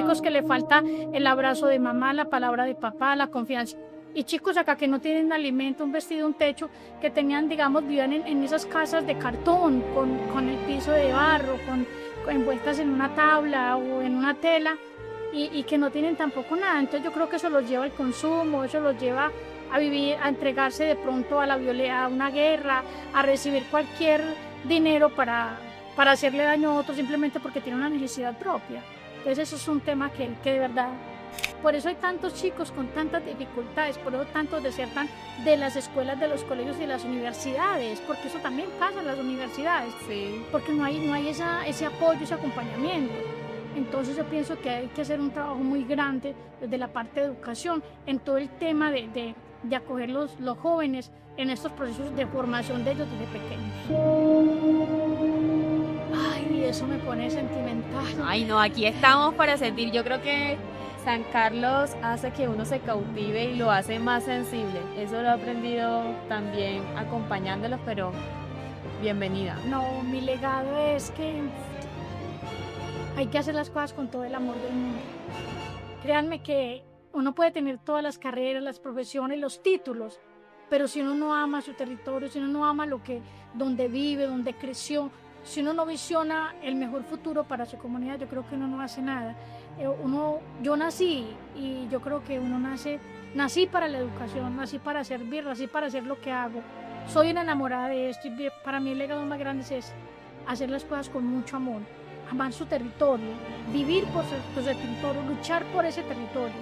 chicos que le falta el abrazo de mamá, la palabra de papá, la confianza. Y chicos acá que no tienen alimento, un vestido, un techo, que tenían, digamos, vivían en esas casas de cartón, con el piso de barro, envueltas en una tabla o en una tela, y que no tienen tampoco nada. Entonces yo creo que eso los lleva al consumo, eso los lleva a vivir, a entregarse de pronto a la violencia, a una guerra, a recibir cualquier dinero para hacerle daño a otro simplemente porque tiene una necesidad propia. Entonces eso es un tema que de verdad, por eso hay tantos chicos con tantas dificultades, por eso tantos desertan de las escuelas, de los colegios y de las universidades, porque eso también pasa en las universidades, Sí. porque no hay ese apoyo, ese acompañamiento. Entonces yo pienso que hay que hacer un trabajo muy grande desde la parte de educación en todo el tema de acoger los jóvenes en estos procesos de formación de ellos desde pequeños. Ay, eso me pone sentimental. Ay, no, aquí estamos para sentir. Yo creo que San Carlos hace que uno se cautive y lo hace más sensible. Eso lo he aprendido también acompañándolos, pero bienvenida. No, mi legado es que hay que hacer las cosas con todo el amor del mundo. Créanme que uno puede tener todas las carreras, las profesiones, los títulos, pero si uno no ama su territorio, si uno no ama donde vive, donde creció, si uno no visiona el mejor futuro para su comunidad, yo creo que uno no hace nada. Yo nací y yo creo que nací para la educación, nací para servir, nací para hacer lo que hago. Soy una enamorada de esto y para mí el legado más grande es hacer las cosas con mucho amor, amar su territorio, vivir por su territorio, luchar por ese territorio.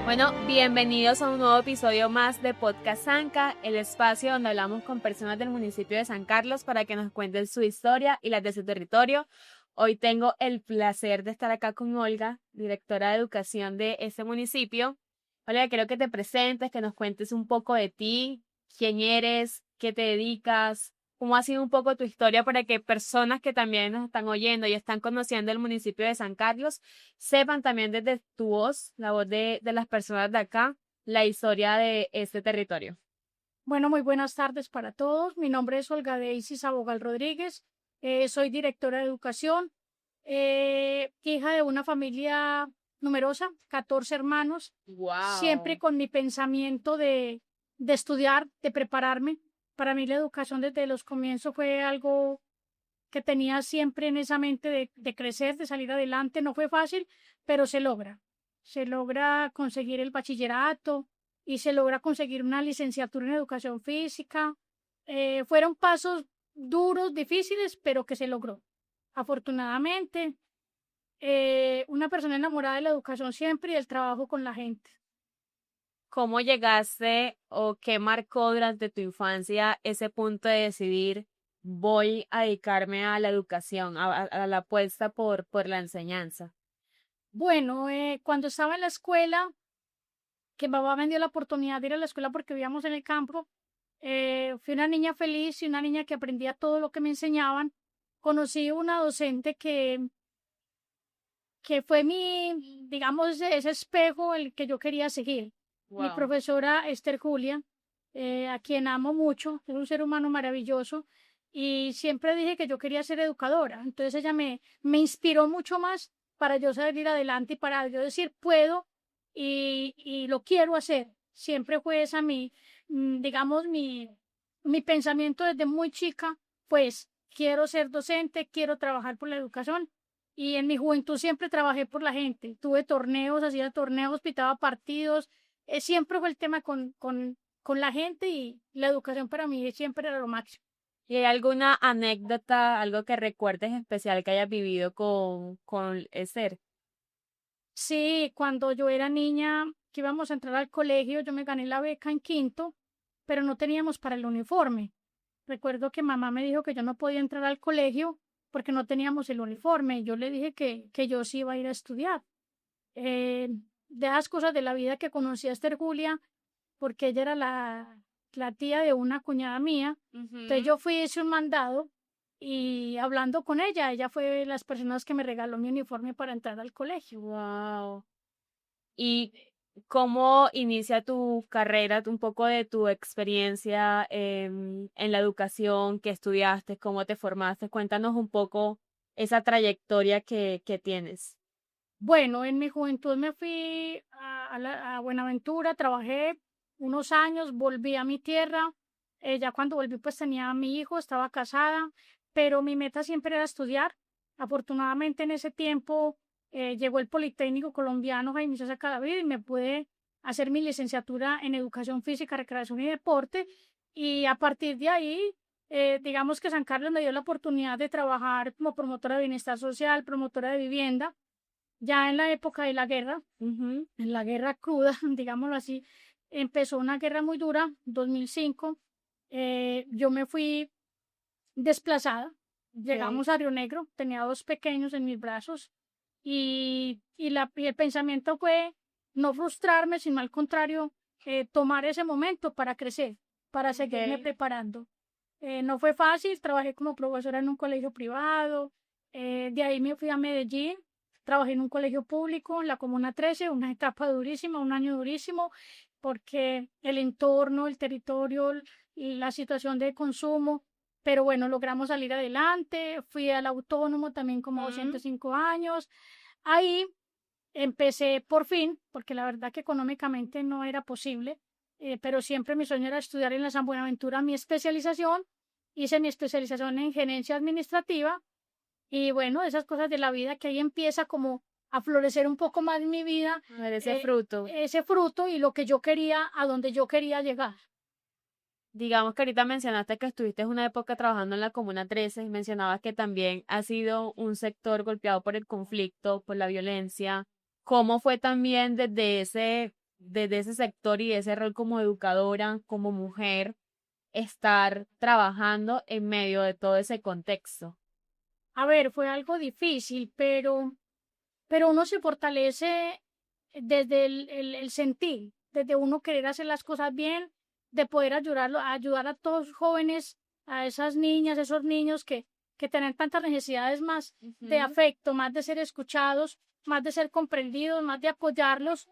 Bueno, bienvenidos a un nuevo episodio más de Podcast Sanca, el espacio donde hablamos con personas del municipio de San Carlos para que nos cuenten su historia y las de su territorio. Hoy tengo el placer de estar acá con Olga, directora de educación de este municipio. Olga, quiero que te presentes, que nos cuentes un poco de ti, quién eres, qué te dedicas, cómo ha sido un poco tu historia para que personas que también nos están oyendo y están conociendo el municipio de San Carlos sepan también desde tu voz, la voz de las personas de acá, la historia de este territorio. Bueno, muy buenas tardes para todos. Mi nombre es Olga Deisy Sabogal Rodríguez. Soy directora de educación, hija de una familia numerosa, 14 hermanos, Wow. siempre con mi pensamiento de estudiar, de prepararme. Para mí la educación desde los comienzos fue algo que tenía siempre en esa mente de crecer, de salir adelante. No fue fácil, pero se logra. Se logra conseguir el bachillerato y se logra conseguir una licenciatura en educación física. Fueron pasos duros, difíciles, pero que se logró. Afortunadamente, una persona enamorada de la educación siempre y del trabajo con la gente. ¿Cómo llegaste o qué marcó durante tu infancia ese punto de decidir voy a dedicarme a la educación, a la apuesta por la enseñanza? Bueno, cuando estaba en la escuela, que mamá me dio la oportunidad de ir a la escuela porque vivíamos en el campo, fui una niña feliz y una niña que aprendía todo lo que me enseñaban. Conocí una docente que fue digamos, ese espejo el que yo quería seguir. Wow. Mi profesora Esther Julia, a quien amo mucho, es un ser humano maravilloso y siempre dije que yo quería ser educadora. Entonces ella me inspiró mucho más para yo salir adelante y para yo decir puedo y lo quiero hacer. Siempre fue esa digamos, mi pensamiento desde muy chica, pues quiero ser docente, quiero trabajar por la educación. Y en mi juventud siempre trabajé por la gente. Tuve torneos, hacía torneos, pitaba partidos. Siempre fue el tema con la gente y la educación para mí siempre era lo máximo. ¿Y hay alguna anécdota, algo que recuerdes especial que hayas vivido con Esther? Sí, cuando yo era niña, que íbamos a entrar al colegio, yo me gané la beca en quinto, pero no teníamos para el uniforme. Recuerdo que mamá me dijo que yo no podía entrar al colegio porque no teníamos el uniforme. Yo le dije que yo sí iba a ir a estudiar. De las cosas de la vida que conocí a Esther Julia, porque ella era la tía de una cuñada mía. Entonces yo fui, hice un mandado y hablando con ella, ella fue de las personas que me regaló mi uniforme para entrar al colegio. Wow. ¿Y ¿Cómo inicia tu carrera, un poco de tu experiencia en la educación que estudiaste, cómo te formaste? Cuéntanos un poco esa trayectoria que tienes. Bueno, en mi juventud me fui a Buenaventura, trabajé unos años, volví a mi tierra. Ya cuando volví, pues tenía a mi hijo, estaba casada, pero mi meta siempre era estudiar. Afortunadamente, en ese tiempo llegó el Politécnico Colombiano Jaime Sosa Cadavid y me pude hacer mi licenciatura en Educación Física, Recreación y Deporte. Y a partir de ahí, digamos que San Carlos me dio la oportunidad de trabajar como promotora de bienestar social, promotora de vivienda ya en la época de la guerra, Ujú. en la guerra cruda, digámoslo así, empezó una guerra muy dura, 2005. Yo me fui desplazada, Ok. llegamos a Río Negro, tenía dos pequeños en mis brazos y el pensamiento fue no frustrarme, sino al contrario, tomar ese momento para crecer, para seguirme Ok. preparando. No fue fácil, trabajé como profesora en un colegio privado, de ahí me fui a Medellín, trabajé en un colegio público, en la Comuna 13, una etapa durísima, un año durísimo, porque el entorno, el territorio, la situación de consumo, pero bueno, logramos salir adelante, fui al autónomo también como Mm. 205 años, ahí empecé por fin, porque la verdad que económicamente no era posible, pero siempre mi sueño era estudiar en la San Buenaventura mi especialización. Hice mi especialización en gerencia administrativa y bueno, esas cosas de la vida que ahí empieza como a florecer un poco más en mi vida, A ver ese fruto. ese fruto y lo que yo quería, a donde yo quería llegar. Digamos que ahorita mencionaste que estuviste una época trabajando en la Comuna 13 y mencionabas que también ha sido un sector golpeado por el conflicto, por la violencia. ¿Cómo fue también desde ese sector y ese rol como educadora, como mujer, estar trabajando en medio de todo ese contexto? A ver, fue algo difícil, pero uno se fortalece desde el sentir, desde uno querer hacer las cosas bien, de poder ayudar a todos los jóvenes, a esas niñas, esos niños que tienen tantas necesidades más de Ujú. afecto, más de ser escuchados, más de ser comprendidos, más de apoyarlos.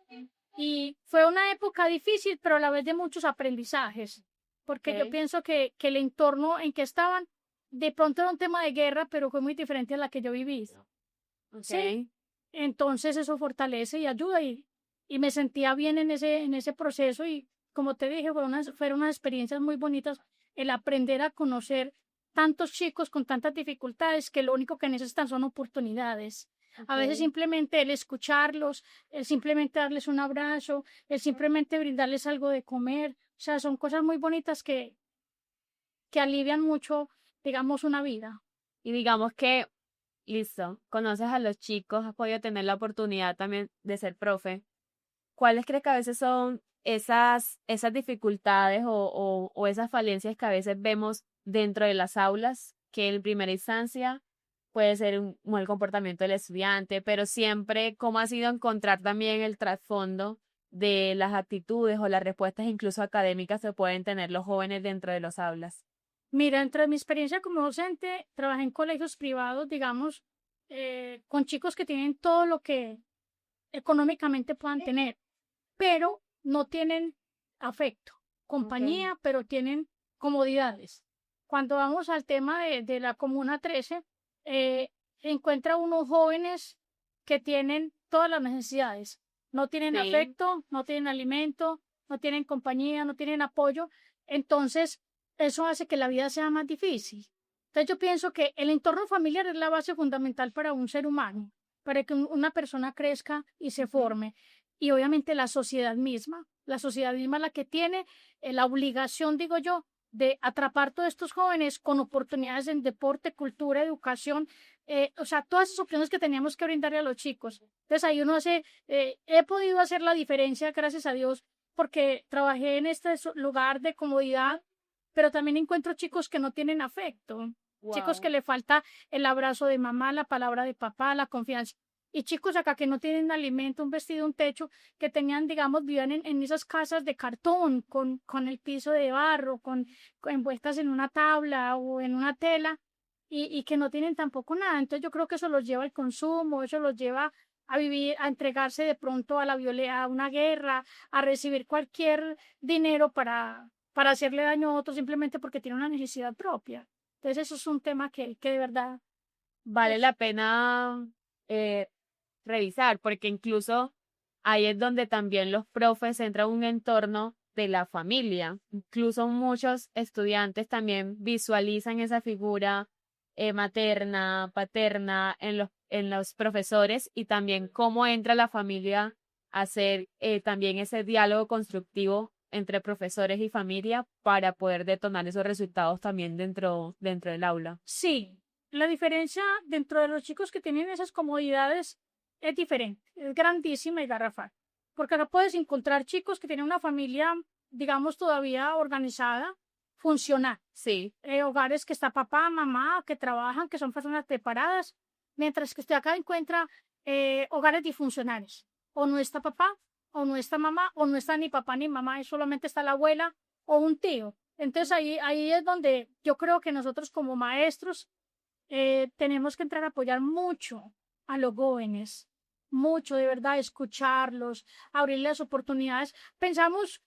Y fue una época difícil, pero a la vez de muchos aprendizajes, porque yo Ok, pienso que el entorno en que estaban, de pronto era un tema de guerra, pero fue muy diferente a la que yo viví. Sí, ok. entonces eso fortalece y ayuda y me sentía bien en ese proceso y como te dije, fueron unas experiencias muy bonitas el aprender a conocer tantos chicos con tantas dificultades que lo único que necesitan son oportunidades. A veces Ok. simplemente el escucharlos, el simplemente darles un abrazo, el simplemente brindarles algo de comer, o sea, son cosas muy bonitas que alivian mucho, digamos, una vida. Y digamos que, listo, conoces a los chicos, has podido tener la oportunidad también de ser profe. ¿Cuáles crees que a veces son esas dificultades o esas falencias que a veces vemos dentro de las aulas, que en primera instancia puede ser un mal comportamiento del estudiante, pero siempre cómo ha sido encontrar también el trasfondo de las actitudes o las respuestas incluso académicas que pueden tener los jóvenes dentro de los aulas? Mira, entre mi experiencia como docente, trabajé en colegios privados, digamos, con chicos que tienen todo lo que económicamente puedan tener, pero no tienen afecto, Okay. compañía, pero tienen comodidades. Cuando vamos al tema de la Comuna 13, encuentra unos jóvenes que tienen todas las necesidades. No tienen Sí. afecto, no tienen alimento, no tienen compañía, no tienen apoyo. Entonces, eso hace que la vida sea más difícil. Entonces, yo pienso que el entorno familiar es la base fundamental para un ser humano, para que una persona crezca y se Ujú. forme. Y obviamente la sociedad misma la que tiene la obligación, digo yo, de atrapar todos estos jóvenes con oportunidades en deporte, cultura, educación, o sea, todas esas opciones que teníamos que brindarle a los chicos. Entonces ahí uno hace, he podido hacer la diferencia, gracias a Dios, porque trabajé en este lugar de comodidad, pero también encuentro chicos que no tienen afecto, chicos que Wow. le falta el abrazo de mamá, la palabra de papá, la confianza. Y chicos acá que no tienen alimento, un vestido, un techo, que tenían, digamos, vivían en esas casas de cartón, con el piso de barro, envueltas en una tabla o en una tela, y que no tienen tampoco nada. Entonces yo creo que eso los lleva al consumo, eso los lleva a vivir, a entregarse de pronto a la violencia, a una guerra, a recibir cualquier dinero para hacerle daño a otro simplemente porque tiene una necesidad propia. Entonces eso es un tema que de verdad Vale es, la pena revisar, porque incluso ahí es donde también los profes entran en un entorno de la familia. Incluso muchos estudiantes también visualizan esa figura materna, paterna en los profesores y también cómo entra la familia a hacer también ese diálogo constructivo entre profesores y familia para poder detonar esos resultados también dentro del aula. sí, la diferencia dentro de los chicos que tienen esas comodidades es diferente, es grandísima y garrafal. Porque acá puedes encontrar chicos que tienen una familia, digamos, todavía organizada, funcional. Sí, Hogares que está papá, mamá, que trabajan, que son personas preparadas, mientras que usted acá encuentra hogares disfuncionales. O no está papá, o no está mamá, o no está ni papá ni mamá, y solamente está la abuela o un tío. Entonces ahí es donde yo creo que nosotros como maestros tenemos que entrar a apoyar mucho a los jóvenes, mucho de verdad, escucharlos, abrirles oportunidades. Pensamos,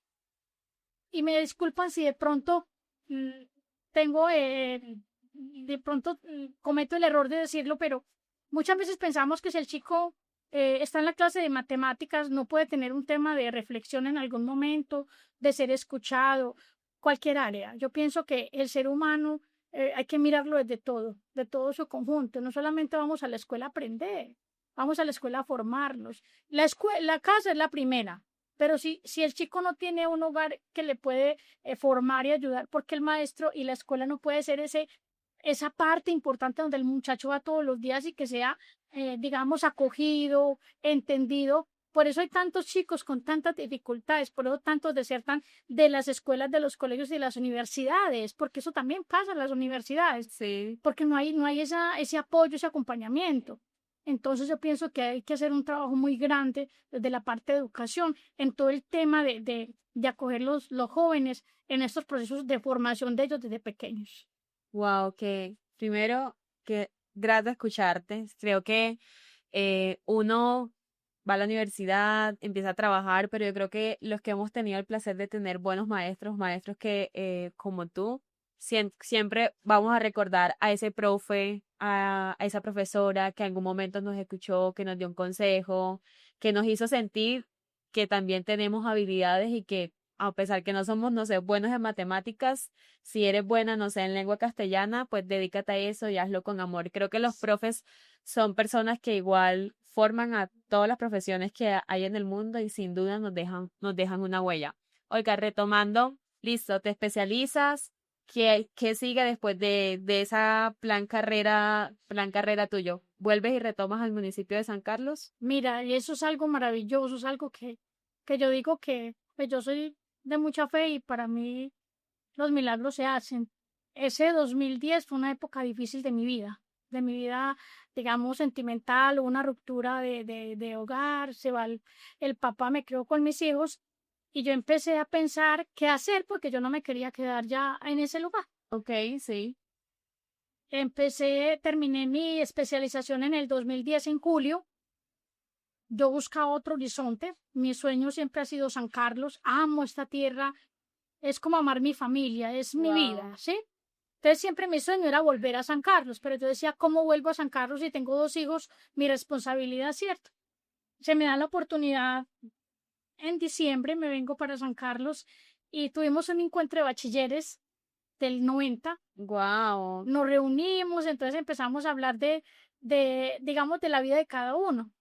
y me disculpan si de pronto mm, tengo, de pronto cometo el error de decirlo, pero muchas veces pensamos que si el chico está en la clase de matemáticas, no puede tener un tema de reflexión en algún momento, de ser escuchado, cualquier área. Yo pienso que el ser humano hay que mirarlo de todo su conjunto. No solamente vamos a la escuela a aprender, vamos a la escuela a formarnos. La casa es la primera, pero si el chico no tiene un hogar que le puede formar y ayudar, porque el maestro y la escuela no puede ser esa parte importante donde el muchacho va todos los días y que sea, digamos, acogido, entendido. Por eso hay tantos chicos con tantas dificultades, por eso tantos desertan de las escuelas, de los colegios y de las universidades, porque eso también pasa en las universidades, sí. porque no hay ese apoyo, ese acompañamiento. Entonces yo pienso que hay que hacer un trabajo muy grande desde la parte de educación en todo el tema de acoger los jóvenes en estos procesos de formación de ellos desde pequeños. Wow, que primero, que grato escucharte. Creo que uno va a la universidad, empieza a trabajar, pero yo creo que los que hemos tenido el placer de tener buenos maestros, maestros que como tú, siempre vamos a recordar a ese profe, a esa profesora que en algún momento nos escuchó, que nos dio un consejo, que nos hizo sentir que también tenemos habilidades y que a pesar que no somos, no sé, buenos en matemáticas, si eres buena, no sé, en lengua castellana, pues dedícate a eso y hazlo con amor. Creo que los profes son personas que igual forman a todas las profesiones que hay en el mundo y sin duda nos dejan una huella. Oiga, retomando, listo, te especializas. ¿Qué sigue después de esa plan carrera tuyo? ¿Vuelves y retomas al municipio de San Carlos? Mira, y eso es algo maravilloso, es algo que yo digo que pues yo soy de mucha fe y para mí los milagros se hacen. Ese 2010 fue una época difícil de mi vida, digamos, sentimental, hubo una ruptura de hogar, se va el papá, me crió con mis hijos y yo empecé a pensar qué hacer porque yo no me quería quedar ya en ese lugar. Ok, sí. Terminé mi especialización en el 2010 en julio. Yo buscaba otro horizonte. Mi sueño siempre ha sido San Carlos. Amo esta tierra. Es como amar mi familia, es mi Wow. vida, ¿sí? Entonces siempre mi sueño era volver a San Carlos, pero yo decía, ¿cómo vuelvo a San Carlos si tengo dos hijos? Mi responsabilidad, ¿cierto? Se me da la oportunidad en diciembre, me vengo para San Carlos y tuvimos un encuentro de bachilleres del 90. Wow. Nos reunimos, entonces empezamos a hablar digamos, de la vida de cada uno.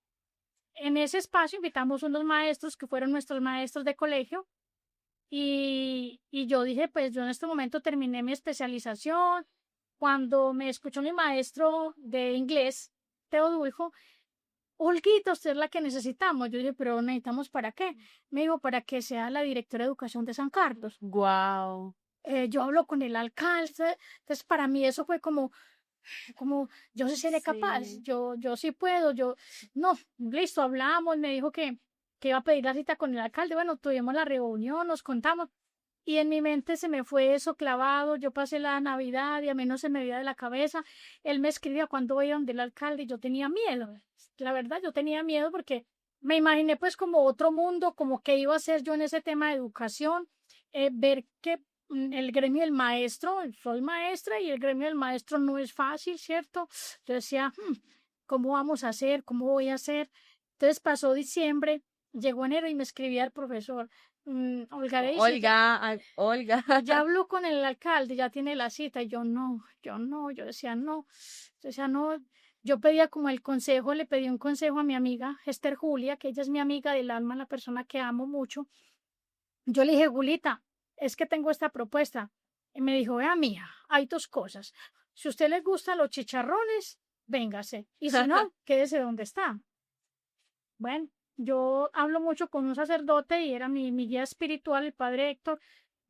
En ese espacio invitamos unos maestros que fueron nuestros maestros de colegio y yo dije, pues yo en este momento terminé mi especialización. Cuando me escuchó mi maestro de inglés, Teodulfo, Olguita, usted es la que necesitamos. Yo dije, pero necesitamos para qué. Me dijo, para que sea la directora de educación de San Carlos. Wow. Yo hablo con el alcalde. Entonces, para mí eso fue como yo sí seré capaz, Sí. yo sí puedo, no, listo, hablamos, me dijo que iba a pedir la cita con el alcalde, bueno, tuvimos la reunión, nos contamos, y en mi mente se me fue eso clavado. Yo pasé la Navidad y a mí no se me veía de la cabeza. Él me escribía cuando voy a donde el alcalde y yo tenía miedo. La verdad, yo tenía miedo porque me imaginé pues como otro mundo, como que iba a ser yo en ese tema de educación, ver que el gremio del maestro, soy maestra y el gremio del maestro no es fácil, ¿cierto? Yo decía, ¿cómo vamos a hacer? ¿Cómo voy a hacer? Entonces pasó diciembre, llegó enero y me escribía el profesor, Olga Daisy, Olga. ya habló con el alcalde, ya tiene la cita. Y yo no, yo decía no, yo pedía como el consejo, le pedí un consejo a mi amiga Esther Julia, que ella es mi amiga del alma, la persona que amo mucho. Yo le dije, Julita, es que tengo esta propuesta. Y me dijo, vea mía, hay dos cosas. Si a usted le gustan los chicharrones, véngase. Y si no, quédese donde está. Bueno, yo hablo mucho con un sacerdote y era mi guía espiritual, el padre Héctor.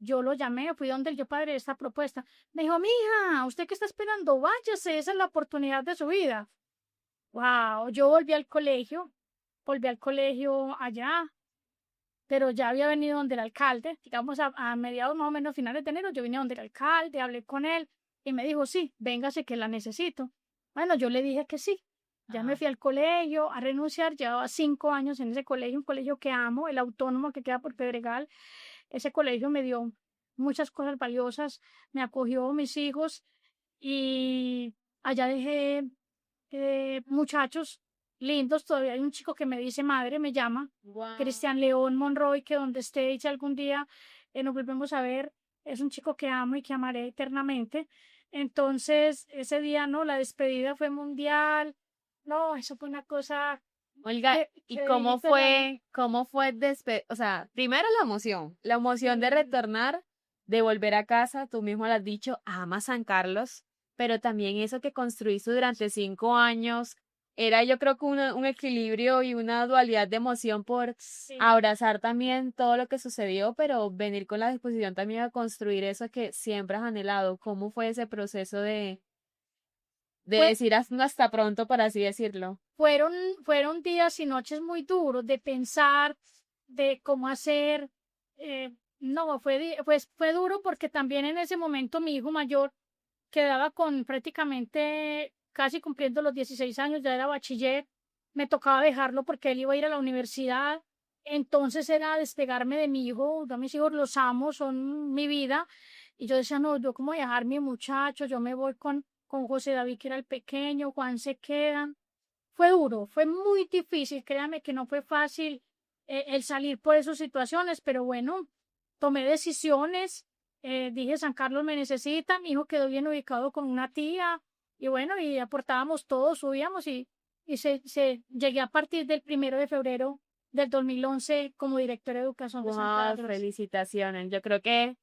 Yo lo llamé, fui donde él, yo, padre, esta propuesta. Me dijo, mija, ¿usted qué está esperando? Váyase, esa es la oportunidad de su vida. Wow, yo volví al colegio allá, pero ya había venido donde el alcalde, digamos a mediados más o menos finales de enero, yo vine donde el alcalde, hablé con él y me dijo, sí, véngase que la necesito. Bueno, yo le dije que sí. Ya me fui al colegio a renunciar, llevaba 5 años en ese colegio, un colegio que amo, el autónomo que queda por Pedregal. Ese colegio me dio muchas cosas valiosas, me acogió mis hijos y allá dejé muchachos lindos. Todavía hay un chico que me dice madre, me llama, Wow. Cristian León Monroy, que donde esté y si algún día nos volvemos a ver, es un chico que amo y que amaré eternamente. Entonces, ese día, ¿no? La despedida fue mundial. No, eso fue una cosa Olga, ¿y que cómo dijiste realmente. fue o sea, primero la emoción de retornar, de volver a casa, tú mismo lo has dicho, amas San Carlos, pero también eso que construiste durante 5 años, era yo creo que un equilibrio y una dualidad de emoción por Sí. abrazar también todo lo que sucedió, pero venir con la disposición también a construir eso que siempre has anhelado. ¿Cómo fue ese proceso de Fue, decir hasta pronto, por así decirlo? fueron, fueron días y noches muy duros de pensar, de cómo hacer. No, fue duro porque también en ese momento mi hijo mayor quedaba con prácticamente casi cumpliendo los 16 años, ya era bachiller. Me tocaba dejarlo porque él iba a ir a la universidad. Entonces era despegarme de mi hijo. Yo a mis hijos los amo, son mi vida. Y yo decía, no, yo cómo dejar mi muchacho, yo me voy con José David, que era el pequeño, Juan se quedan. Fue duro, fue muy difícil, créame que no fue fácil el salir por esas situaciones, pero bueno, tomé decisiones, dije, San Carlos me necesita, mi hijo quedó bien ubicado con una tía, y bueno, y aportábamos todos, subíamos llegué a partir del 1 de febrero del 2011 como directora de educación de San Wow, Carlos. felicitaciones. Yo creo que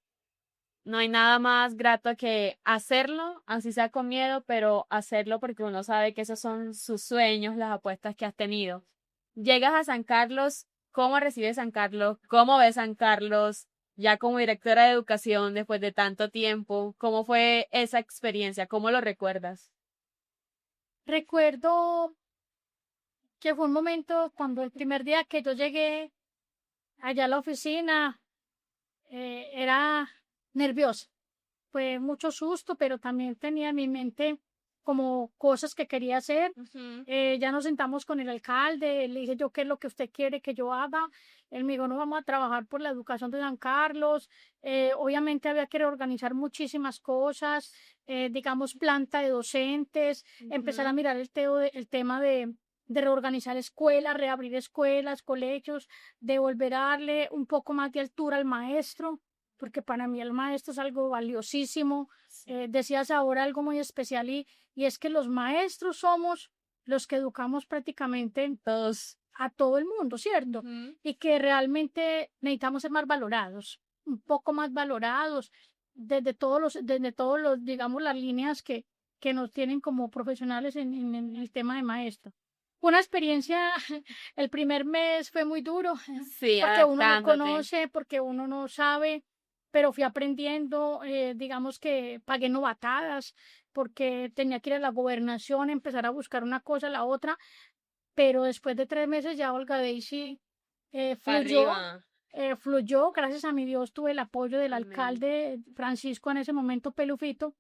no hay nada más grato que hacerlo, así sea con miedo, pero hacerlo porque uno sabe que esos son sus sueños, las apuestas que has tenido. Llegas a San Carlos, ¿cómo recibes San Carlos? ¿Cómo ves San Carlos? Ya como directora de educación después de tanto tiempo, ¿cómo fue esa experiencia? ¿Cómo lo recuerdas? Recuerdo que fue un momento cuando el primer día que yo llegué allá a la oficina, era nerviosa. Fue mucho susto, pero también tenía en mi mente como cosas que quería hacer. Ujú. Ya nos sentamos con el alcalde, le dije yo qué es lo que usted quiere que yo haga. Él me dijo, no, vamos a trabajar por la educación de San Carlos. Obviamente había que reorganizar muchísimas cosas, digamos, planta de docentes, empezar a Ujú. mirar el tema de reorganizar escuelas, reabrir escuelas, colegios, de volver a darle un poco más de altura al maestro, porque para mí el maestro es algo valiosísimo. Decías ahora algo muy especial y es que los maestros somos los que educamos prácticamente Todos. a todo el mundo, ¿cierto? Ujú. Y que realmente necesitamos ser más valorados, un poco más valorados desde todos los, digamos, las líneas que nos tienen como profesionales en el tema de maestro. Fue una experiencia, el primer mes fue muy duro, Sí, porque uno no adaptándote. conoce, porque uno no sabe, pero fui aprendiendo, digamos que pagué novatadas, porque tenía que ir a la gobernación, empezar a buscar una cosa, la otra, pero después de 3 meses ya Olga Daisy Para fluyó, arriba. fluyó, gracias a mi Dios tuve el apoyo del Amén. alcalde Francisco en ese momento, Pelufito,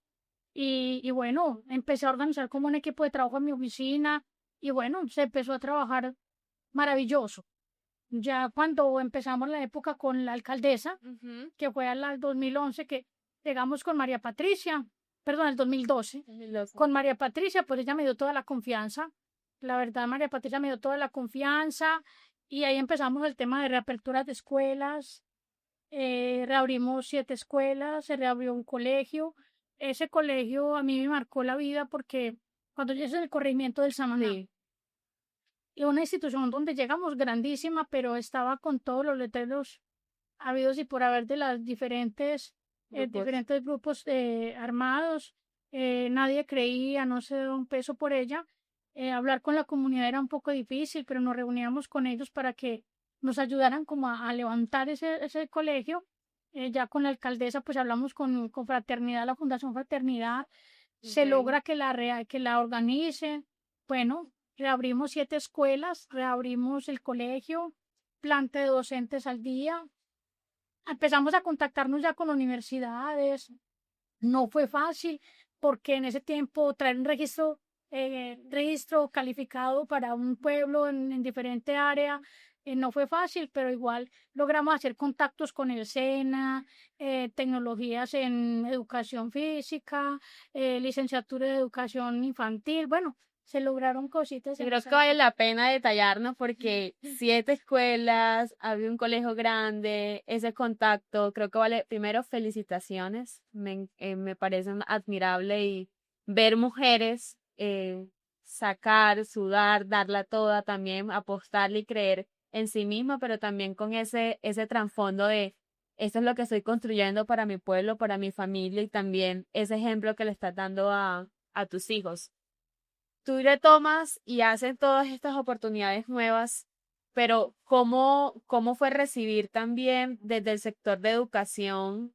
y bueno, empecé a organizar como un equipo de trabajo en mi oficina, y bueno, se empezó a trabajar maravilloso. Ya cuando empezamos la época con la alcaldesa, Ujú. que fue al 2011, que llegamos con María Patricia, perdón, el 2012, con María Patricia, pues ella me dio toda la confianza. La verdad, María Patricia me dio toda la confianza y ahí empezamos el tema de reaperturas de escuelas. Reabrimos 7 escuelas, se reabrió un colegio. Ese colegio a mí me marcó la vida porque cuando yo hice el corregimiento del Samaná, Sí, y una institución donde llegamos grandísima, pero estaba con todos los letreros habidos y por haber de las grupos. diferentes grupos armados. Nadie creía, no se daba un peso por ella. Hablar con la comunidad era un poco difícil, pero nos reuníamos con ellos para que nos ayudaran como a levantar ese colegio. Ya con la alcaldesa, pues hablamos con Fraternidad, la Fundación Fraternidad, se Ok. logra que la organicen. Bueno, reabrimos 7 escuelas, reabrimos el colegio, planta de docentes al día. Empezamos a contactarnos ya con universidades. No fue fácil porque en ese tiempo traer un registro calificado para un pueblo en diferente área no fue fácil, pero igual logramos hacer contactos con el SENA, tecnologías en educación física, licenciatura de educación infantil. Bueno, se lograron cositas Yo en creo que esa vale época. la pena detallarnos porque 7 escuelas, había un colegio grande, ese contacto, creo que vale, primero felicitaciones, me parece admirable y ver mujeres sacar, sudar, darla toda, también apostarle y creer en sí misma, pero también con ese trasfondo de esto es lo que estoy construyendo para mi pueblo, para mi familia y también ese ejemplo que le estás dando a tus hijos. Tú retomas y haces todas estas oportunidades nuevas, pero ¿cómo fue recibir también desde el sector de educación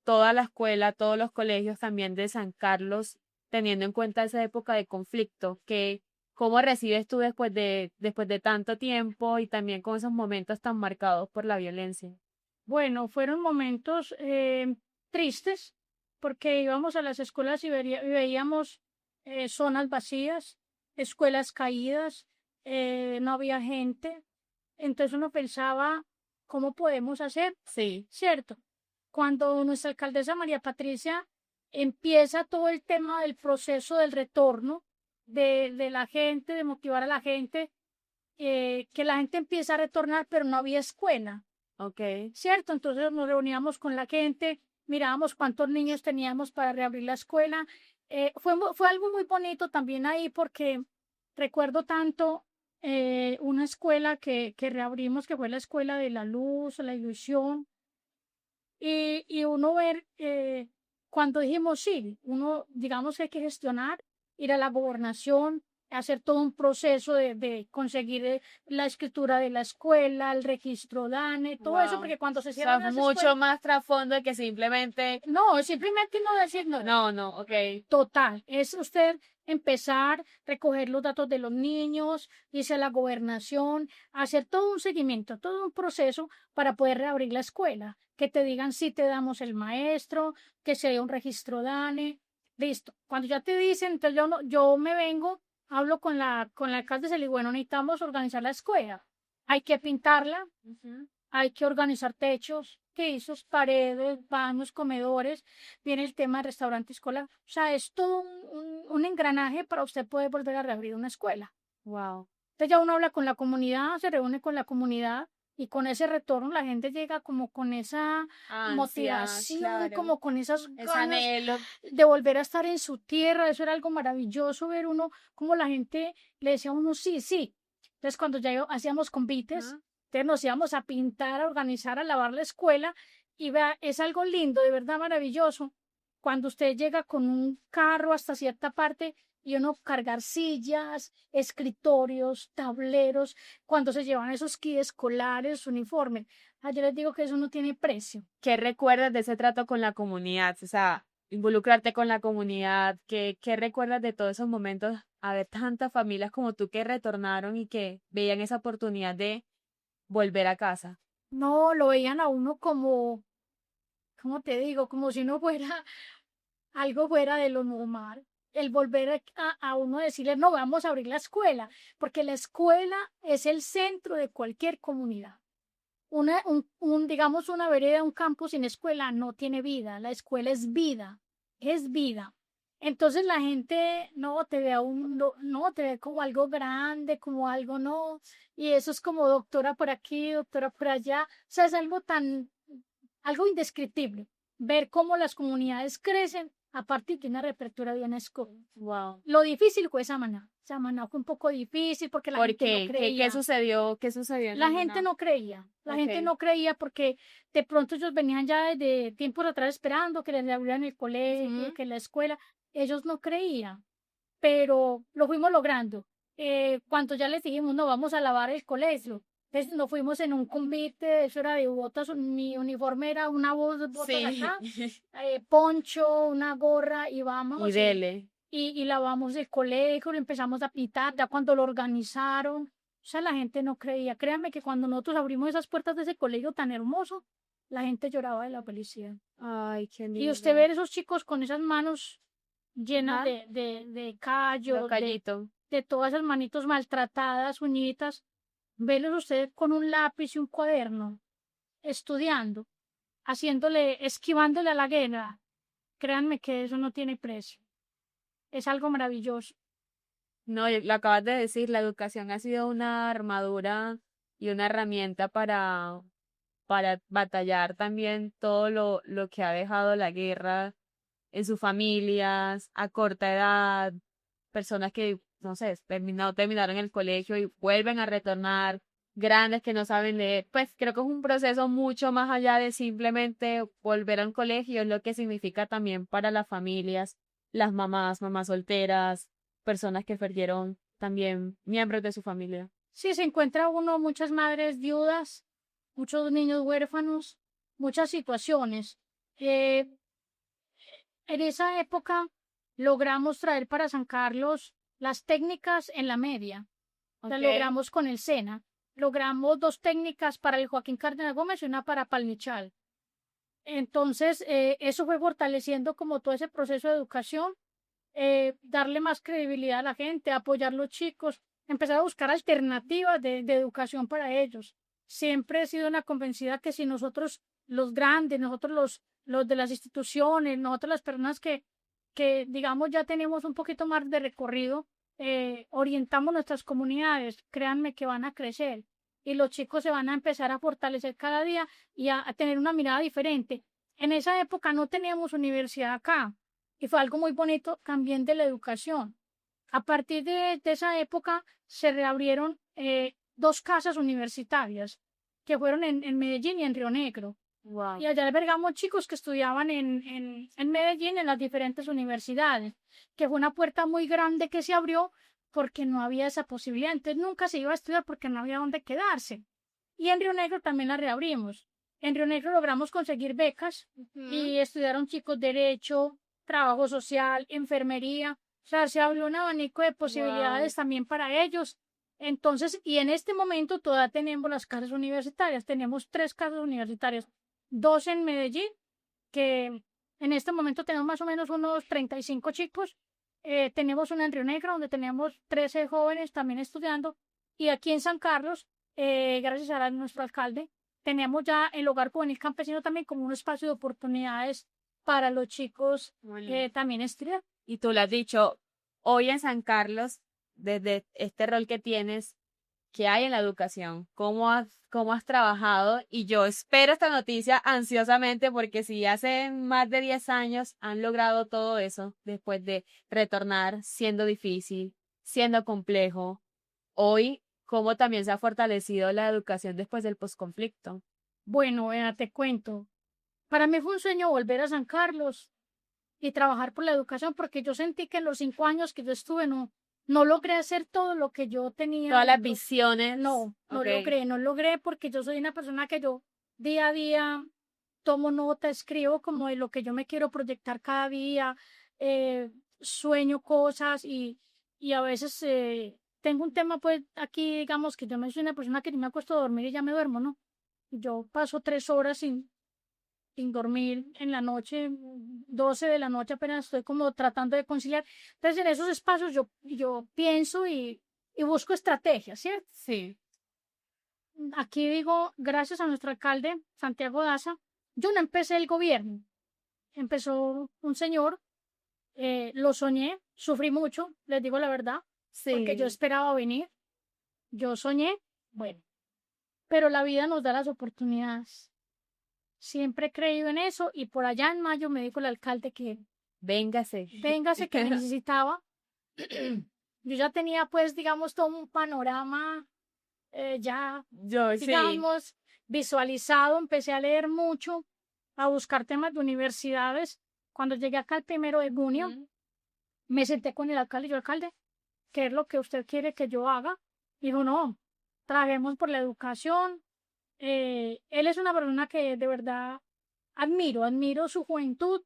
toda la escuela, todos los colegios también de San Carlos, teniendo en cuenta esa época de conflicto? ¿Cómo recibes tú después de tanto tiempo y también con esos momentos tan marcados por la violencia? Bueno, fueron momentos tristes porque íbamos a las escuelas y veíamos zonas vacías, escuelas caídas, no había gente. Entonces uno pensaba, ¿cómo podemos hacer? Sí, ¿Cierto? Cuando nuestra alcaldesa María Patricia empieza todo el tema del proceso del retorno de la gente, de motivar a la gente, que la gente empieza a retornar, pero no había escuela. ok. ¿Cierto? Entonces nos reuníamos con la gente, mirábamos cuántos niños teníamos para reabrir la escuela. Fue algo muy bonito también ahí porque recuerdo tanto una escuela que reabrimos, que fue la Escuela de la Luz, la Ilusión, y uno ver, cuando dijimos sí, uno digamos que hay que gestionar, ir a la gobernación, hacer todo un proceso de conseguir la escritura de la escuela, el registro DANE, todo eso, Wow. porque cuando se O sea, cierran es las mucho escuelas, más trasfondo que simplemente, no, simplemente no decir no. no, no, ok. Total, es usted empezar, recoger los datos de los niños, irse a la gobernación, hacer todo un seguimiento, todo un proceso para poder reabrir la escuela, que te digan si te damos el maestro, que se dé un registro DANE, listo. Cuando ya te dicen, entonces yo, yo me vengo, hablo con la alcaldesa y le digo, bueno, necesitamos organizar la escuela, hay que pintarla, Ujú. hay que organizar techos, pisos, paredes, baños, comedores, viene el tema de restaurante escolar. O sea, es todo un engranaje para usted poder volver a reabrir una escuela. Wow. Entonces ya uno habla con la comunidad, se reúne con la comunidad y con ese retorno la gente llega como con esa Ansia, motivación, claro. como con esas Es ganas anhelo. de volver a estar en su tierra. Eso era algo maravilloso ver uno, como la gente le decía a uno sí, sí. Entonces cuando ya hacíamos convites, Ajá. entonces nos íbamos a pintar, a organizar, a lavar la escuela y vea, es algo lindo, de verdad maravilloso. Cuando usted llega con un carro hasta cierta parte y uno cargar sillas, escritorios, tableros, cuando se llevan esos kits escolares, uniformes. Yo les digo que eso no tiene precio. ¿Qué recuerdas de ese trato con la comunidad? O sea, involucrarte con la comunidad. ¿Qué recuerdas de todos esos momentos? A ver, tantas familias como tú que retornaron y que veían esa oportunidad volver a casa. No, lo veían a uno como, ¿cómo te digo? Como si uno fuera algo fuera de lo normal. El volver a uno decirle, no, vamos a abrir la escuela, porque la escuela es el centro de cualquier comunidad. Digamos, una vereda, un campo sin escuela no tiene vida. La escuela es vida, es vida. Entonces la gente no te ve no te ve como algo grande, como algo no, y eso es como doctora por aquí, doctora por allá. O sea, es algo indescriptible. Ver cómo las comunidades crecen a partir de una reapertura de una escuela. Wow. Lo difícil fue Samaná. Samaná fue un poco difícil porque la ¿Por gente no qué? creía. ¿Qué sucedió? ¿Qué sucedió en La gente Samaná? no creía, la gente Ok. no creía porque de pronto ellos venían ya desde tiempos atrás esperando que les abrieran el colegio, Ujú. que la escuela, ellos no creían, pero lo fuimos logrando. Cuando ya les dijimos, no, vamos a lavar el colegio, entonces nos fuimos en un convite, eso era de botas, mi uniforme era una botas Sí. acá, poncho, una gorra y Y vamos dele. y lavamos el colegio, lo empezamos a pintar, ya cuando lo organizaron, o sea, la gente no creía. Créanme que cuando nosotros abrimos esas puertas de ese colegio tan hermoso, la gente lloraba de la felicidad. Ay, qué Y usted lindo. ver esos chicos con esas manos llenas Ajá. de Lo callos, callito. de todas esas manitos maltratadas, uñitas, verlos usted con un lápiz y un cuaderno, estudiando, esquivándole a la guerra. Créanme que eso no tiene precio. Es algo maravilloso. No, lo acabas de decir, la educación ha sido una armadura y una herramienta para batallar también todo lo que ha dejado la guerra en sus familias, a corta edad, personas que, no sé, terminaron el colegio y vuelven a retornar, grandes que no saben leer. Pues creo que es un proceso mucho más allá de simplemente volver a un colegio, es lo que significa también para las familias, las mamás solteras, personas que perdieron también miembros de su familia. Sí, se encuentra uno muchas madres viudas, muchos niños huérfanos, muchas situaciones. Eh, en esa época logramos traer para San Carlos las técnicas en la media. Las Okay. logramos con el SENA. Logramos dos técnicas para el Joaquín Cárdenas Gómez y una para Palmichal. Entonces, eso fue fortaleciendo como todo ese proceso de educación, darle más credibilidad a la gente, apoyar a los chicos, empezar a buscar alternativas de educación para ellos. Siempre he sido una convencida que si nosotros, los grandes, nosotros los de las instituciones, nosotros las personas que digamos ya tenemos un poquito más de recorrido, orientamos nuestras comunidades, créanme que van a crecer y los chicos se van a empezar a fortalecer cada día y a tener una mirada diferente. En esa época no teníamos universidad acá y fue algo muy bonito también de la educación. A partir de esa época se reabrieron dos casas universitarias que fueron en Medellín y en Río Negro. Wow. Y allá albergamos chicos que estudiaban en Medellín en las diferentes universidades, que fue una puerta muy grande que se abrió porque no había esa posibilidad. Entonces nunca se iba a estudiar porque no había dónde quedarse. Y en Río Negro también la reabrimos. En Río Negro logramos conseguir becas Ujú. y estudiaron chicos derecho, trabajo social, enfermería. O sea, se abrió un abanico de Wow. posibilidades también para ellos. Entonces, y en este momento todavía tenemos las casas universitarias. Tenemos tres casas universitarias, dos en Medellín, que en este momento tenemos más o menos unos 35 chicos. Tenemos una en Río Negro, donde tenemos 13 jóvenes también estudiando. Y aquí en San Carlos, gracias a nuestro alcalde, tenemos ya el Hogar Juvenil Campesino también como un espacio de oportunidades para los chicos Muy también estudiar. Y tú lo has dicho, hoy en San Carlos, desde este rol que tienes, ¿qué hay en la educación? Cómo has trabajado? Y yo espero esta noticia ansiosamente porque si hace más de 10 años han logrado todo eso después de retornar siendo difícil, siendo complejo, hoy, ¿cómo también se ha fortalecido la educación después del posconflicto? Bueno, te cuento. Para mí fue un sueño volver a San Carlos y trabajar por la educación, porque yo sentí que en los 5 años que yo estuve no logré hacer todo lo que yo tenía. Todas las visiones, ok. No logré porque yo soy una persona que yo día a día tomo nota, escribo como de lo que yo me quiero proyectar cada día, sueño cosas y a veces tengo un tema pues aquí, digamos que yo me soy una persona que yo me acuesto a dormir y ya me duermo, ¿no? Yo paso 3 horas sin dormir en la noche, 12 de la noche apenas estoy como tratando de conciliar. Entonces en esos espacios yo pienso y busco estrategias, ¿cierto? Sí. Aquí digo, gracias a nuestro alcalde, Santiago Daza, yo no empecé el gobierno. Empezó un señor, lo soñé, sufrí mucho, les digo la verdad, porque yo Sí. esperaba venir, yo soñé, bueno, pero la vida nos da las oportunidades. Siempre he creído en eso y por allá en mayo me dijo el alcalde que Véngase. véngase, que me necesitaba. Yo ya tenía pues, digamos, todo un panorama ya, Yo sí. digamos, visualizado. Empecé a leer mucho, a buscar temas de universidades. Cuando llegué acá el 1 de junio, me senté con el alcalde y yo, alcalde, ¿qué es lo que usted quiere que yo haga? Dijo, no, trabajemos por la educación. Él es una persona que de verdad admiro su juventud,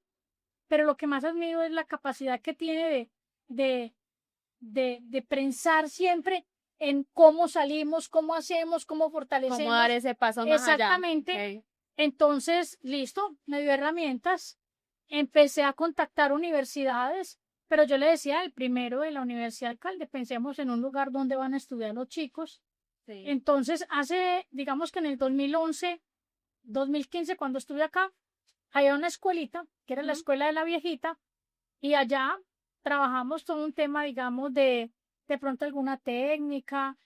pero lo que más admiro es la capacidad que tiene de pensar siempre en cómo salimos, cómo hacemos, cómo fortalecemos. Cómo dar ese paso más allá. Exactamente. Ok. Entonces, listo, me dio herramientas, empecé a contactar universidades, pero yo le decía al primero de la universidad, alcalde, pensemos en un lugar donde van a estudiar los chicos. Sí. Entonces, digamos que en el 2011, 2015, cuando estuve acá, había una escuelita, que era la escuela de la viejita, y allá trabajamos todo un tema, digamos, de pronto alguna técnica,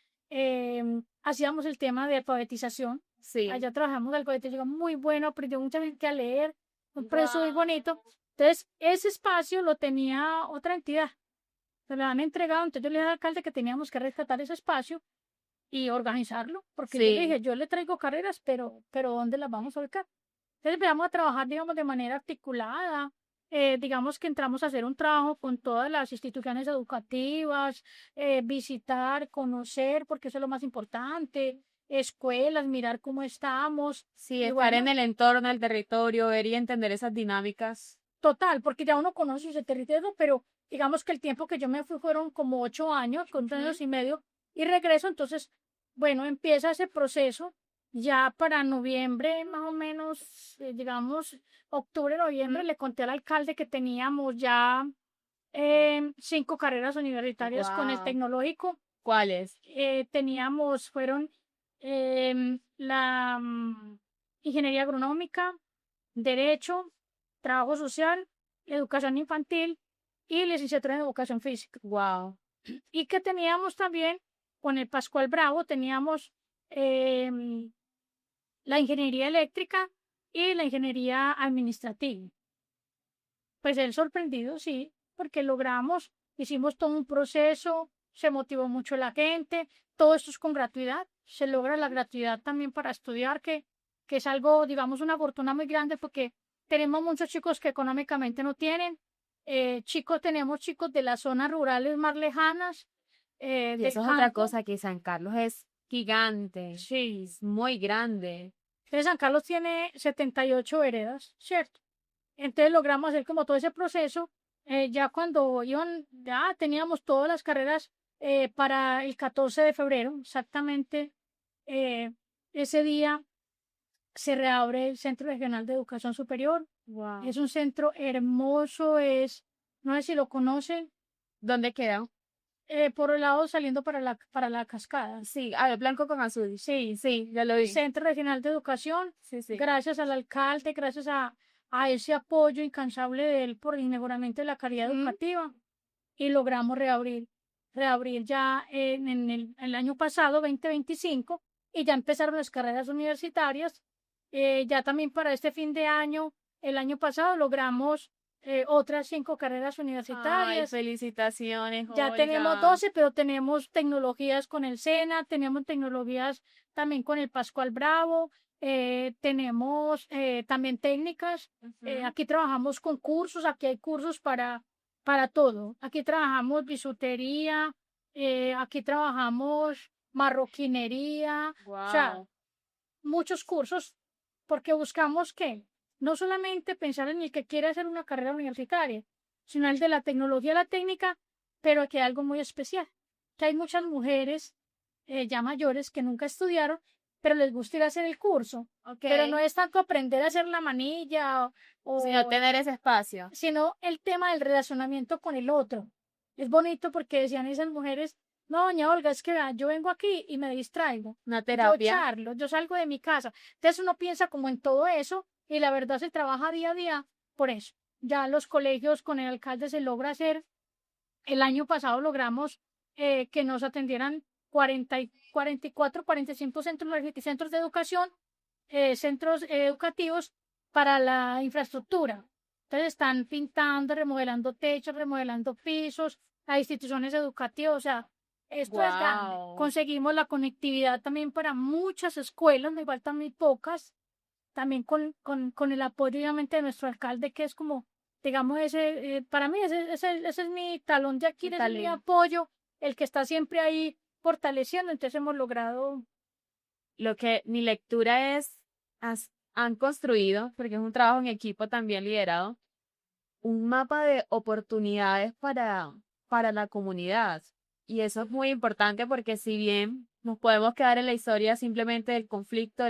hacíamos el tema de alfabetización. Sí. Allá trabajamos de alfabetización muy bueno, aprendió mucha gente a leer, un proceso muy Guau. bonito. Entonces, ese espacio lo tenía otra entidad. Se lo han entregado, entonces yo le dije al alcalde que teníamos que rescatar ese espacio y organizarlo, porque yo le Sí. dije, yo le traigo carreras, pero ¿dónde las vamos a ubicar? Entonces empezamos a trabajar, digamos, de manera articulada. Digamos que entramos a hacer un trabajo con todas las instituciones educativas, visitar, conocer, porque eso es lo más importante, escuelas, mirar cómo estamos. Sí, Y estar en bueno, el entorno, el territorio, ver y entender esas dinámicas. total, porque ya uno conoce ese territorio, pero digamos que el tiempo que yo me fui fueron como 8 años, con 3 años y medio, y regreso, entonces, bueno, empieza ese proceso. Ya para noviembre, más o menos, digamos, octubre, noviembre, le conté al alcalde que teníamos ya 5 carreras universitarias con el Guau. tecnológico. ¿Cuáles? Fueron la ingeniería agronómica, derecho, trabajo social, educación infantil y licenciatura en educación física. Wow. Y que teníamos también, con el Pascual Bravo, teníamos la ingeniería eléctrica y la ingeniería administrativa. Pues él sorprendido, sí, porque hicimos todo un proceso, se motivó mucho la gente, todo esto es con gratuidad, se logra la gratuidad también para estudiar, que es algo, digamos, una fortuna muy grande porque tenemos muchos chicos que económicamente no tienen, tenemos chicos de las zonas rurales más lejanas, Y del eso es otra campo. cosa, que San Carlos es gigante. Sí. Es muy grande. Entonces San Carlos tiene 78 veredas, ¿cierto? Entonces logramos hacer como todo ese proceso. Ya cuando ya teníamos todas las carreras para el 14 de febrero, exactamente ese día se reabre el Centro Regional de Educación Superior. Wow. Es un centro hermoso, no sé si lo conocen, ¿Dónde queda? por el lado saliendo para la cascada. Sí, blanco con azul. Sí, Sí, ya lo vi. Centro Regional de Educación. Sí, sí. Gracias al alcalde, gracias a ese apoyo incansable de él por el mejoramiento de la calidad educativa, y logramos reabrir ya en el año pasado, 2025, y ya empezaron las carreras universitarias. Ya también para este fin de año, el año pasado, logramos otras 5 carreras Ay, universitarias. felicitaciones, Ya Olga. tenemos 12, pero tenemos tecnologías con el SENA, tenemos tecnologías también con el Pascual Bravo, tenemos también técnicas. Aquí trabajamos con cursos, aquí hay cursos para todo. Aquí trabajamos bisutería, aquí trabajamos marroquinería, o sea, Wow. muchos cursos, porque buscamos que no solamente pensar en el que quiere hacer una carrera universitaria, sino el de la tecnología, la técnica, pero que hay algo muy especial. que hay muchas mujeres ya mayores que nunca estudiaron, pero les gusta ir a hacer el curso. Okay. Pero no es tanto aprender a hacer la manilla sino tener ese espacio. Sino el tema del relacionamiento con el otro. Es bonito porque decían esas mujeres, no, doña Olga, es que vea, yo vengo aquí y me distraigo. Una terapia. Yo charlo, yo salgo de mi casa. Entonces uno piensa como en todo eso y la verdad se trabaja día a día por eso. Ya los colegios con el alcalde se logra hacer. El año pasado logramos que nos atendieran 44, 45 centros de educación, centros educativos para la infraestructura. Entonces están pintando, remodelando techos, remodelando pisos, a instituciones educativas, o sea, esto es grande. Conseguimos la conectividad también para muchas escuelas, me faltan muy pocas, también con el apoyo obviamente de nuestro alcalde, que es como, digamos, para mí ese es mi talón de Aquiles, es mi apoyo, el que está siempre ahí fortaleciendo. Entonces hemos logrado. Lo que mi lectura es, han construido, porque es un trabajo en equipo también liderado, un mapa de oportunidades para la comunidad. Y eso es muy importante porque si bien nos podemos quedar en la historia simplemente del conflicto,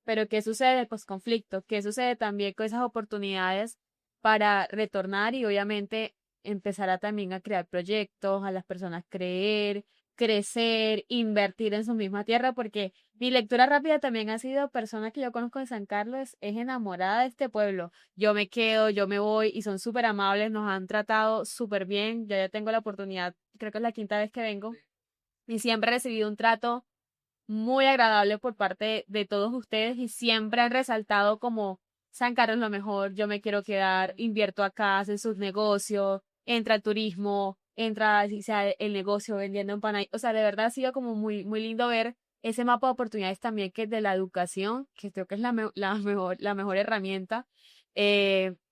pero ¿qué sucede del posconflicto? ¿Qué sucede también con esas oportunidades para retornar y obviamente empezar a también a crear proyectos, a las personas crecer, invertir en su misma tierra? Porque mi lectura rápida también ha sido personas que yo conozco de San Carlos, es enamorada de este pueblo. Yo me quedo, yo me voy y son súper amables, nos han tratado súper bien. Yo ya tengo la oportunidad, creo que es la quinta vez que vengo y siempre he recibido un trato muy agradable por parte de todos ustedes y siempre han resaltado como San Carlos es lo mejor, yo me quiero quedar, invierto acá, hacen sus negocios, entra el turismo, entra o sea, el negocio vendiendo empanadas. O sea, de verdad ha sido como muy, muy lindo ver ese mapa de oportunidades también que es de la educación, que creo que es la mejor herramienta.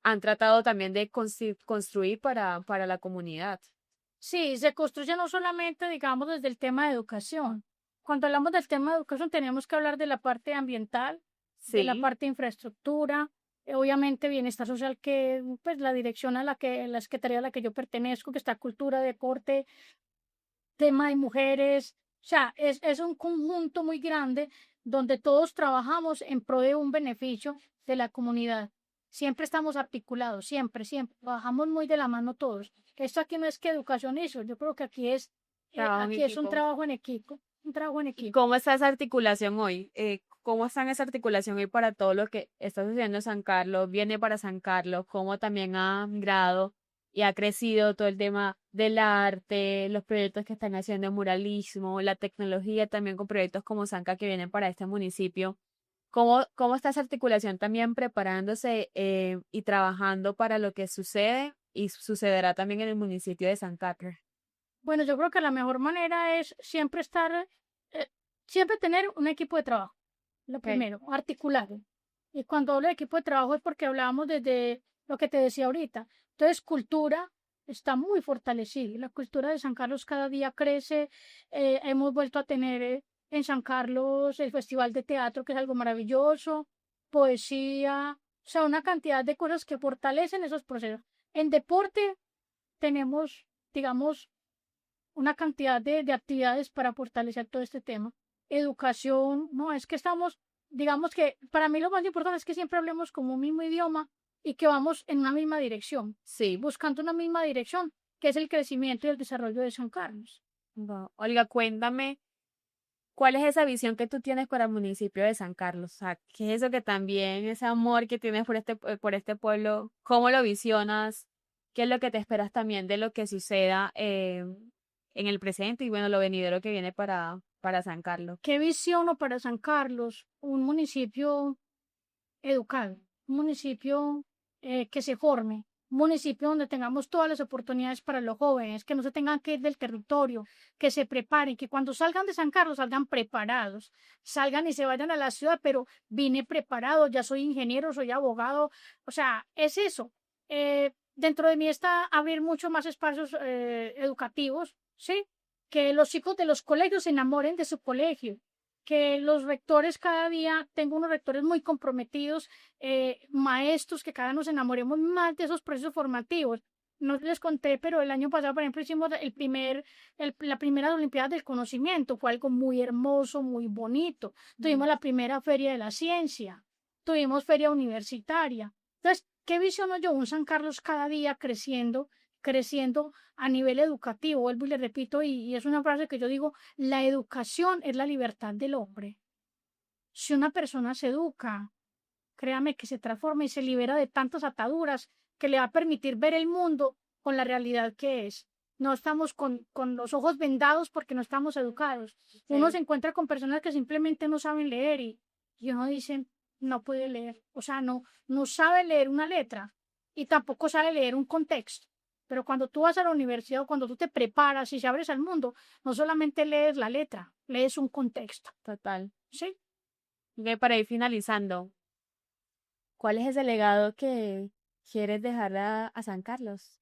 Han tratado también de construir para la comunidad. Sí, se construye no solamente, digamos, desde el tema de educación. Cuando hablamos del tema de educación tenemos que hablar de la parte ambiental, de la parte de infraestructura, obviamente bienestar social, que pues la dirección la secretaría a la que yo pertenezco, que está cultura, deporte, tema de mujeres, o sea, es un conjunto muy grande donde todos trabajamos en pro de un beneficio de la comunidad. Siempre estamos articulados, siempre, trabajamos muy de la mano todos. Esto aquí no es que educación hizo, yo creo que aquí es un trabajo en equipo. Un trabajo en equipo. ¿Cómo está esa articulación hoy? ¿Cómo está esa articulación hoy para todo lo que está sucediendo en San Carlos? Viene para San Carlos, cómo también ha migrado y ha crecido todo el tema del arte, los proyectos que están haciendo en muralismo, la tecnología también con proyectos como Sanca que vienen para este municipio. ¿Cómo está esa articulación también preparándose y trabajando para lo que sucede y sucederá también en el municipio de San Carlos? Bueno, yo creo que la mejor manera es siempre siempre tener un equipo de trabajo. Lo primero, articulado. Y cuando hablo de equipo de trabajo es porque hablábamos desde lo que te decía ahorita. Entonces, cultura está muy fortalecida. La cultura de San Carlos cada día crece. Hemos vuelto a tener en San Carlos el Festival de Teatro, que es algo maravilloso, poesía, o sea, una cantidad de cosas que fortalecen esos procesos. En deporte tenemos, digamos, una cantidad de actividades para fortalecer todo este tema. Educación, no, es que estamos, digamos que para mí lo más importante es que siempre hablemos como un mismo idioma y que vamos en una misma dirección. Sí. Buscando una misma dirección, que es el crecimiento y el desarrollo de San Carlos. Wow. Olga, cuéntame, ¿cuál es esa visión que tú tienes para el municipio de San Carlos? O sea, ¿qué es eso que también, ese amor que tienes por este pueblo, cómo lo visionas? ¿Qué es lo que te esperas también de lo que suceda en el presente y bueno, lo venidero que viene para San Carlos? ¿Qué visiono para San Carlos? Un municipio educado, un municipio que se forme, un municipio donde tengamos todas las oportunidades para los jóvenes, que no se tengan que ir del territorio, que se preparen, que cuando salgan de San Carlos salgan preparados, salgan y se vayan a la ciudad, pero vine preparado, ya soy ingeniero, soy abogado, o sea, es eso. Dentro de mí está abrir mucho más espacios educativos, ¿sí? Que los chicos de los colegios se enamoren de su colegio, que los rectores cada día, tengo unos rectores muy comprometidos, maestros, que cada nos enamoremos más de esos procesos formativos. no les conté, pero el año pasado, por ejemplo, hicimos la primera Olimpiada del Conocimiento. Fue algo muy hermoso, muy bonito. Tuvimos la primera Feria de la Ciencia. Tuvimos feria universitaria. Entonces, ¿qué visiono yo? Un San Carlos cada día creciendo a nivel educativo. Vuelvo y le repito, y es una frase que yo digo, la educación es la libertad del hombre. Si una persona se educa, créame que se transforma y se libera de tantas ataduras que le va a permitir ver el mundo con la realidad que es. No estamos con los ojos vendados porque no estamos educados. Uno se encuentra con personas que simplemente no saben leer y uno dice, no puede leer. O sea, no sabe leer una letra y tampoco sabe leer un contexto. Pero cuando tú vas a la universidad o cuando tú te preparas y se abres al mundo, no solamente lees la letra, lees un contexto. Total. ¿Sí? Ok, para ir finalizando, ¿cuál es ese legado que quieres dejar a San Carlos?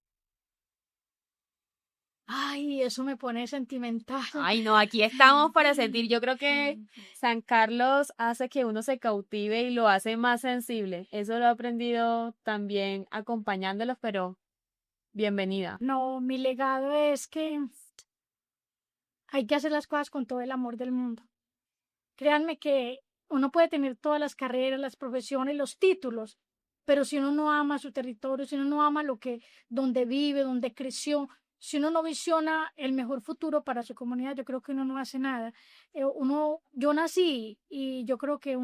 Ay, eso me pone sentimental. Ay, no, aquí estamos para sentir. Yo creo que San Carlos hace que uno se cautive y lo hace más sensible. Eso lo he aprendido también acompañándolos, pero bienvenida. No, mi legado es que hay que hacer las cosas con todo el amor del mundo. Créanme que uno puede tener todas las carreras, las profesiones, los títulos, pero si uno no ama su territorio, si uno no ama donde vive, donde creció, si uno no visiona el mejor futuro para su comunidad, yo creo que uno no hace nada. Yo nací y yo creo que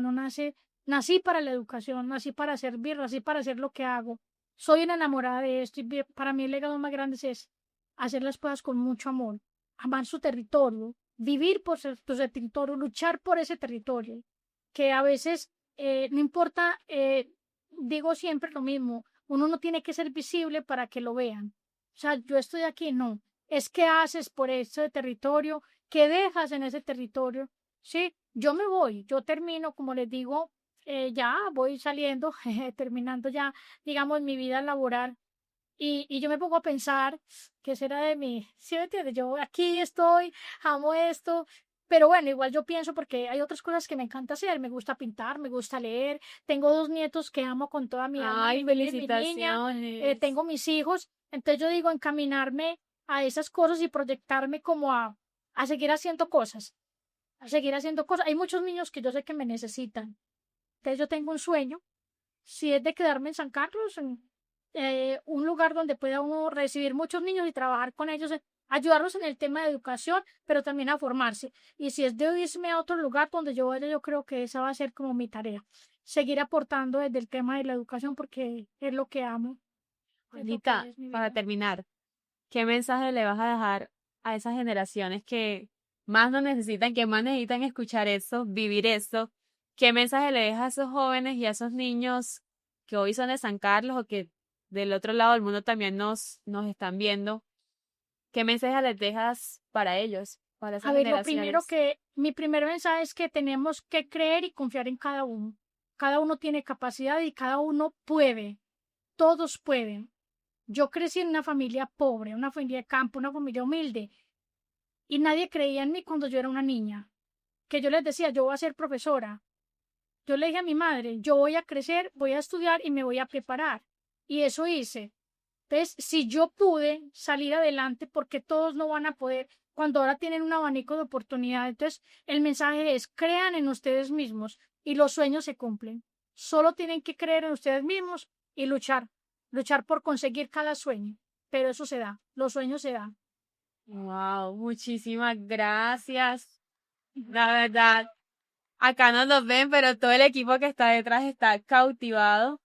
nací para la educación, nací para servir, nací para hacer lo que hago. Soy una enamorada de esto y para mí el legado más grande es hacer las cosas con mucho amor, amar su territorio, vivir por su territorio, luchar por ese territorio, que a veces no importa, digo siempre lo mismo, uno no tiene que ser visible para que lo vean. O sea, yo estoy aquí, no, es que haces por ese territorio, que dejas en ese territorio, ¿sí? Yo me voy, yo termino, como les digo, ya voy saliendo, terminando ya, digamos, mi vida laboral. Y yo me pongo a pensar qué será de mí. ¿Sí me entiendes? Yo aquí estoy, amo esto, pero bueno, igual yo pienso porque hay otras cosas que me encanta hacer. Me gusta pintar, me gusta leer. Tengo 2 nietos que amo con toda mi alma, Ay, mi niña y mi niña. felicitaciones. Tengo mis hijos. Entonces yo digo, encaminarme a esas cosas y proyectarme como a seguir haciendo cosas. A seguir haciendo cosas. Hay muchos niños que yo sé que me necesitan. Entonces yo tengo un sueño. Si es de quedarme en San Carlos, un lugar donde pueda uno recibir muchos niños y trabajar con ellos, ayudarlos en el tema de educación, pero también a formarse. Y si es de irme a otro lugar donde yo vaya, yo creo que esa va a ser como mi tarea. Seguir aportando desde el tema de la educación porque es lo que amo. Es lo que Juanita, es mi para vida. terminar, ¿qué mensaje le vas a dejar a esas generaciones que más lo necesitan, que más necesitan escuchar eso, vivir eso? ¿Qué mensaje le dejas a esos jóvenes y a esos niños que hoy son de San Carlos o que del otro lado del mundo también nos están viendo? ¿Qué mensaje les dejas para ellos, para A esas ver, generaciones? mi primer mensaje es que tenemos que creer y confiar en cada uno. Cada uno tiene capacidad y cada uno puede. Todos pueden. Yo crecí en una familia pobre, una familia de campo, una familia humilde, y nadie creía en mí cuando yo era una niña. Que yo les decía, yo voy a ser profesora. Yo le dije a mi madre, yo voy a crecer, voy a estudiar y me voy a preparar. Y eso hice. Entonces, si yo pude salir adelante, porque todos no van a poder, cuando ahora tienen un abanico de oportunidades. Entonces, el mensaje es, crean en ustedes mismos y los sueños se cumplen. Solo tienen que creer en ustedes mismos y luchar por conseguir cada sueño. Pero eso se da, los sueños se dan. Wow, muchísimas gracias. La verdad, acá no nos ven, pero todo el equipo que está detrás está cautivado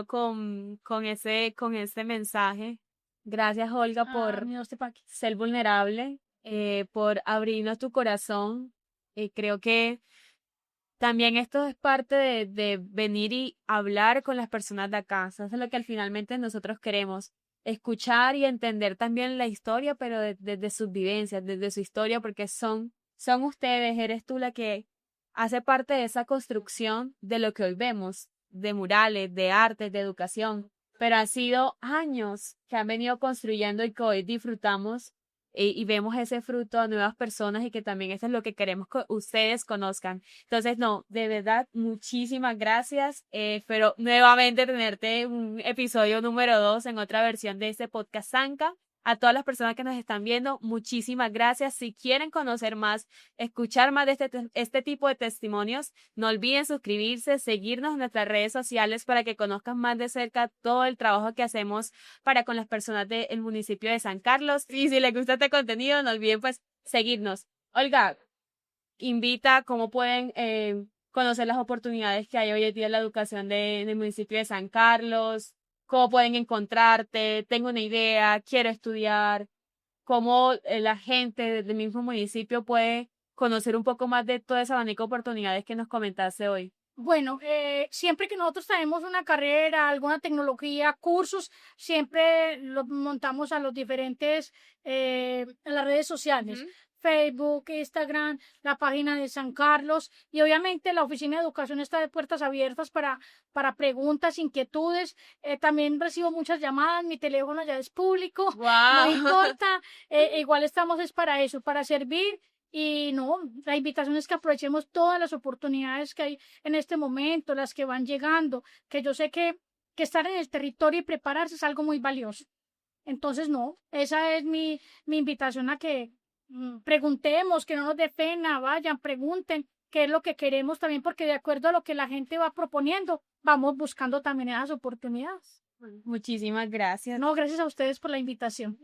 con ese mensaje. Gracias, Olga, por Mi Dios te pague. ser vulnerable, por abrirnos tu corazón. Creo que también esto es parte de venir y hablar con las personas de acá. Eso es lo que finalmente nosotros queremos. Escuchar y entender también la historia, pero desde sus vivencias, desde su historia, porque son ustedes, eres tú la que hace parte de esa construcción de lo que hoy vemos, de murales, de arte, de educación. Pero han sido años que han venido construyendo y que hoy disfrutamos y vemos ese fruto a nuevas personas y que también eso es lo que queremos que ustedes conozcan. Entonces, no, de verdad, muchísimas gracias. Pero nuevamente tenerte un episodio número 2 en otra versión de este podcast Sanka. A todas las personas que nos están viendo, muchísimas gracias. Si quieren conocer más, escuchar más de este tipo de testimonios, no olviden suscribirse, seguirnos en nuestras redes sociales para que conozcan más de cerca todo el trabajo que hacemos para con las personas del municipio de San Carlos. Y si les gusta este contenido, no olviden pues seguirnos. Olga, invita cómo pueden conocer las oportunidades que hay hoy en día en la educación del municipio de San Carlos, cómo pueden encontrarte, tengo una idea, quiero estudiar, cómo la gente del mismo municipio puede conocer un poco más de todo ese abanico de oportunidades que nos comentaste hoy. Bueno, siempre que nosotros traemos una carrera, alguna tecnología, cursos, siempre los montamos a los diferentes, en las redes sociales. Ujú. Facebook, Instagram, la página de San Carlos y obviamente la Oficina de Educación está de puertas abiertas para preguntas, inquietudes. También recibo muchas llamadas, mi teléfono ya es público, no ¡Wow! importa, igual estamos es para eso, para servir. Y no, la invitación es que aprovechemos todas las oportunidades que hay en este momento, las que van llegando, que yo sé que estar en el territorio y prepararse es algo muy valioso. Entonces, no, esa es mi invitación a que preguntemos, que no nos dé pena, vayan, pregunten qué es lo que queremos también, porque de acuerdo a lo que la gente va proponiendo, vamos buscando también esas oportunidades. Muchísimas gracias. No, gracias a ustedes por la invitación.